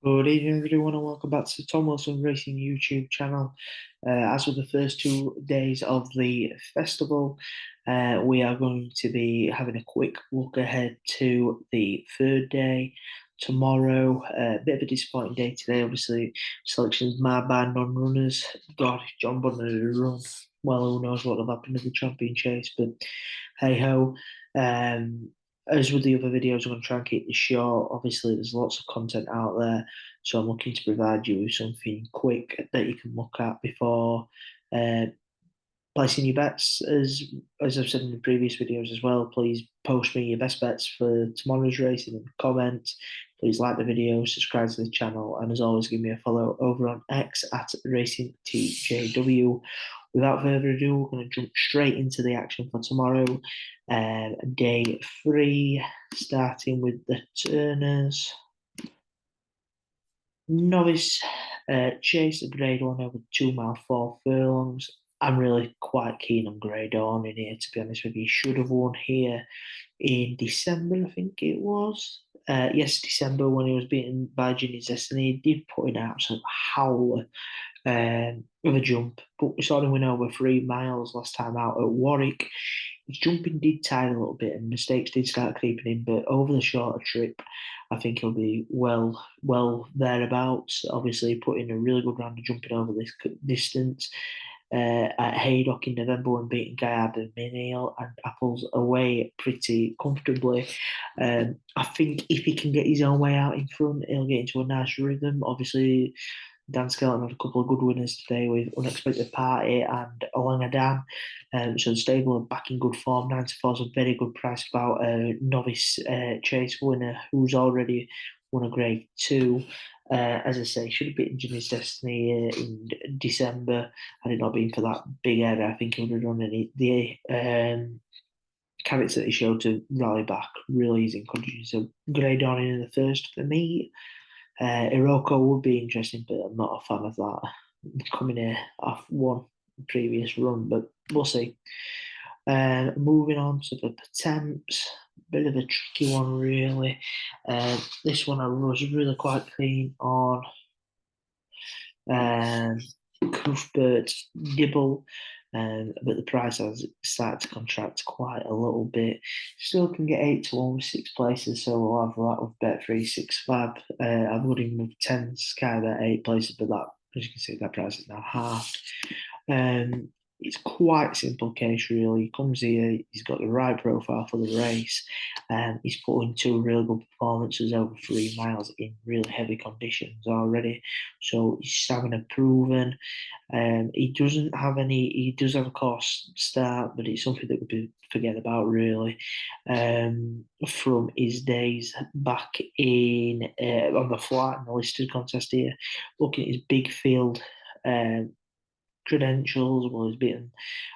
Good evening, everyone, and welcome back to the Tom Wilson Racing YouTube channel. As with the first 2 days of the festival, we are going to be having a quick look ahead to the third day tomorrow. A bit of a disappointing day today, obviously. Selections made by non-runners. God, if John Bunner had run, well, who knows what would have happened to the champion chase, but hey ho. Um, as with the other videos, I'm going to try and keep this short. Obviously, there's lots of content out there, so I'm looking to provide you with something quick that you can look at before uh, placing your bets. As I've said in the previous videos as well, please post me your best bets for tomorrow's race in the comments. Please like the video, subscribe to the channel, and as always, give me a follow over on X at RacingTJW. Without further ado, we're going to jump straight into the action for tomorrow. Day three, starting with the Turners. Novice chase a grade one over 2 mile 4 furlongs. I'm really quite keen on Grey Dawn in here, to be honest with you. He should have won here in December, I think it was. Yes, December when he was beaten by Ginny's Destiny. He did put in an absolute howler with a jump, but we saw him win over 3 miles last time out at Warwick. His jumping did tire a little bit and mistakes did start creeping in, but over the shorter trip, I think he'll be well thereabouts. Obviously, put in a really good round of jumping over this distance at Haydock in November when beating Gaillard and Minale and Apples away pretty comfortably. I think if he can get his own way out in front, he'll get into a nice rhythm. Obviously, Dan Skelton had a couple of good winners today with Unexpected Party and Olangadan. So the stable are back in good form. 94 is a very good price about a novice chase winner who's already won a grade two. As I say, should have beaten Jimmy's Destiny in December. Had it not been for that big error, I think he would have done it. The carrots that he showed to rally back really is encouraging. So grade on in the first for me. Iroko would be interesting, but I'm not a fan of that. Coming here off one previous run, but we'll see. Moving on to the Potemps, bit of a tricky one, really. This one I was really quite keen on. Um, Cuthbert Dibble, but the price has started to contract quite a little bit. Still can get 8 to 1 with 6 places, so we'll have that with Bet365. I've got him with 10 Sky Bet 8 places, but that, as you can see, that price is now halved. Um, it's quite a simple case, really. He comes here, he's got the right profile for the race, and he's put in two really good performances over 3 miles in really heavy conditions already. So he's stamina proven. He doesn't have any. He does have a cost start, but it's something that we forget about really. From his days back in on the flat in the listed contest here, looking at his big field. Credentials. Well, he's beaten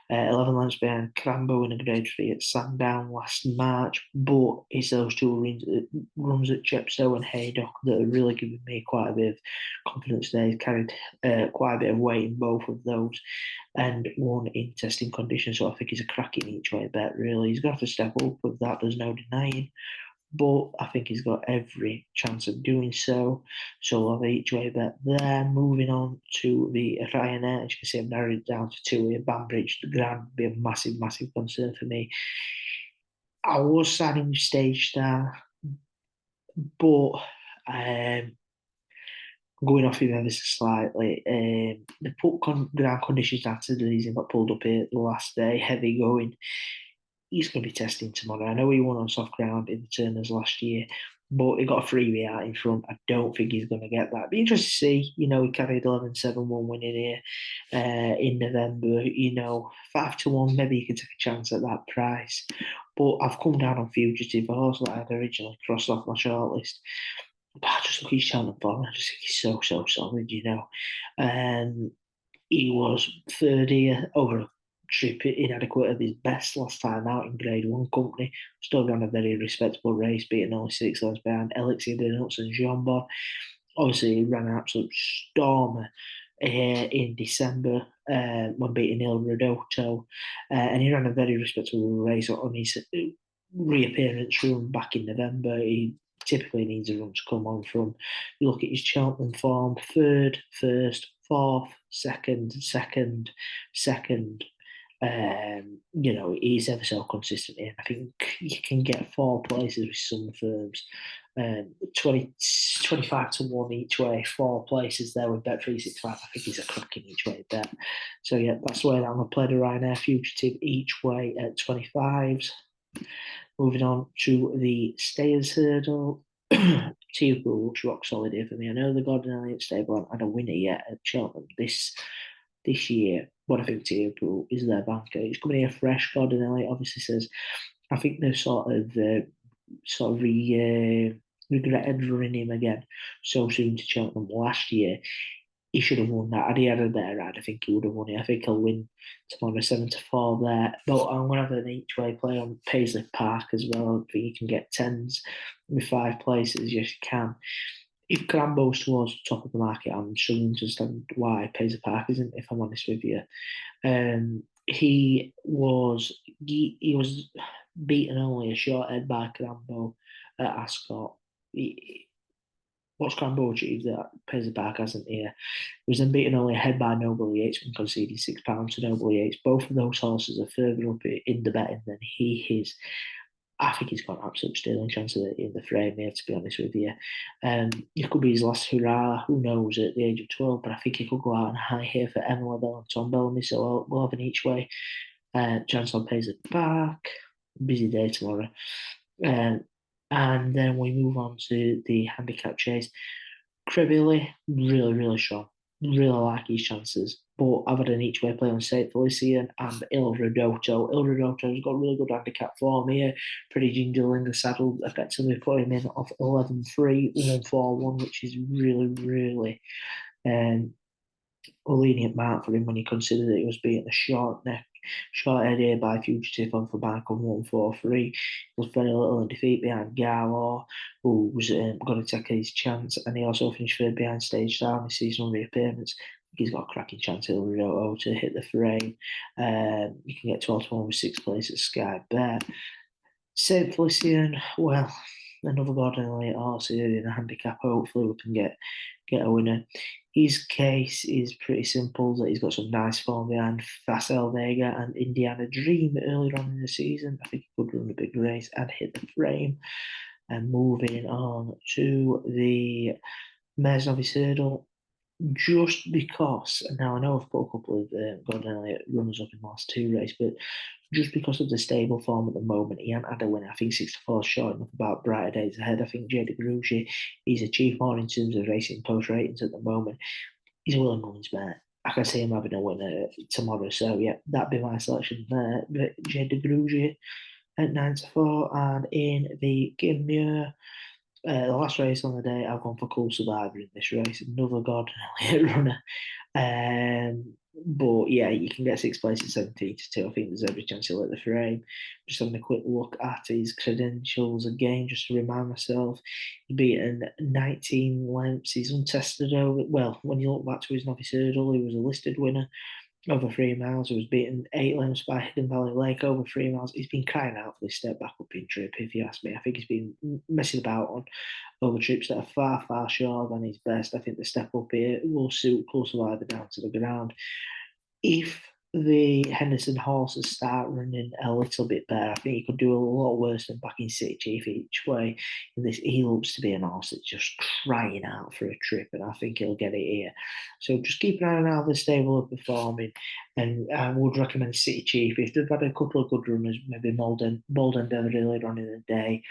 11 lengths behind Crambo in a grade three at Sandown last March, but it's those two runs at Chepstow and Haydock that are really giving me quite a bit of confidence there. He's carried quite a bit of weight in both of those and won in testing conditions, so I think he's a cracking each way bet, really. He's going to have to step up with that, there's no denying, but I think he's got every chance of doing so. So we'll have each way bet there. Moving on to the Ryanair, as you can see, I've narrowed it down to two here. Banbridge, the ground would be a massive, massive concern for me. I was signing with Stage Star, but going off him ever so slightly. The ground conditions after the reason got pulled up here the last day, heavy going. He's going to be testing tomorrow. I know he won on soft ground in the Turners last year, but he got a freebie out in front. I don't think he's going to get that. Be interesting to see. You know, he carried 11-7-1 winning here in November. You know, 5 to 1, maybe you can take a chance at that price. But I've come down on Fugitive, a horse that I'd originally crossed off my shortlist. But I just look at his channel form. I just think he's so solid, you know. He was third here over a trip inadequate of his best last time out in Grade 1 company. Still ran a very respectable race, beating only 6 lengths behind Elixir Nuts and Jambon. Obviously, he ran an absolute stormer in December when beating Il Rodotto. And he ran a very respectable race on his reappearance run back in November. He typically needs a run to come on from. You look at his Cheltenham form: third, first, fourth, second, second, second. He's ever so consistent here. I think you can get four places with some firms. 20, 25 to 1 each way, four places there with Bet365. I think he's a cracking each way bet. So, yeah, that's the way that I'm going to play the Ryanair Fugitive each way at 25s. Moving on to the Stayers Hurdle. Teal looks rock solid here for me. I know the Gordon Elliott stable haven't had a winner yet at Cheltenham this year, but I think Teal is their banker. He's coming here fresh. Gordon Elliott obviously says, I think they've regretted running him again so soon to Cheltenham last year. He should have won that. Had he had a better ride, I think he would have won it. I think he'll win tomorrow 7-4 there. But I'm going to have an each way play on Paisley Park as well. I think you can get tens with five places. Yes, you can. If Crambo's towards the top of the market, I'm struggling to understand why Paisley Park isn't, if I'm honest with you. He was beaten only a short head by Crambo at Ascot. What's Crambo achieved that Paisley Park hasn't here? He was then beaten only ahead by Noble Yates and conceding £6 to Noble Yates. Both of those horses are further up in the betting than he is. I think he's got an absolute sterling chance of it in the frame here, to be honest with you. It could be his last hurrah, who knows, at the age of 12, but I think he could go out on high here for Emma Bell and Tom Bellamy, so we'll have an each way chance on Paisley Park. Busy day tomorrow. And then we move on to the handicap chase. Crebilly, really, really strong. Really like his chances. But I've had an each way play on Saint Felician and Il Rodotto. Il Rodotto's got really good handicap form here. Pretty gingerly in the saddle. Effectively put him in off 11-3, 1-4-1, which is really, really a lenient mark for him when you consider that he was beating a short head here by Fugitive on for back on 1-4-3. Was very little in defeat behind Gallo, who was going to take his chance, and he also finished third behind Stage Star in his seasonal reappearance. He's got a cracking chance at Rio to hit the frame. You can get 12-1 with 6 places at Sky Bet. St. Felician, well, another Gordon Elliott horse here in a handicap. Hopefully, we can get a winner. His case is pretty simple. That he's got some nice form behind Facel Vega and Indiana Dream earlier on in the season. I think he could run a big race and hit the frame. And moving on to the Mares Novice Hurdle, just because, now I know I've put a couple of Gordon Elliott runners up in the last two races, but just because of the stable form at the moment, he hasn't had a winner. I think 6-4 is short enough about brighter days ahead. I think Jay de Grugy, he's achieved more in terms of racing post ratings at the moment. He's a willing runs bet. I can see him having a winner tomorrow. So, yeah, that'd be my selection there. But Jay de Grugy at 9-4. And in the Gimure, the last race on the day, I've gone for Cool Survivor in this race. Another Gordon Elliott runner. But yeah, you can get 6 places 17-2. I think there's every chance he'll hit the frame. Just having a quick look at his credentials again, just to remind myself. He's beaten 19 lengths. He's untested over. Well, when you look back to his novice hurdle, he was a listed winner over 3 miles. He was beaten 8 lengths by Hidden Valley Lake over 3 miles. He's been crying out for this step back up in trip, if you ask me. I think he's been messing about on over trips that are far, far shorter than his best. I think the step up here will suit Cool Survivor down to the ground. If the Henderson horses start running a little bit better, I think he could do a lot worse than backing City Chief each way. In this, he looks to be an horse that's just crying out for a trip, and I think he'll get it here. So just keep an eye on how the stable are performing, and I would recommend City Chief. If they've had a couple of good runners, maybe Bold Endeavour earlier on in the day,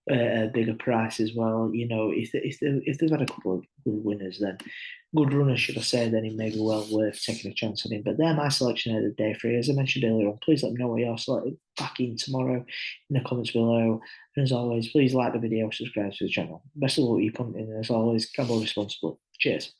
a bigger price as well. If they've had a couple of good winners, then good runners, should I say, then it may be well worth taking a chance on him. But they're my selection of the day three. As I mentioned earlier on, please let me know what you're selected back in tomorrow in the comments below. And as always, please like the video, subscribe to the channel. Best of luck with your punting, and as always, gamble responsibly. Cheers.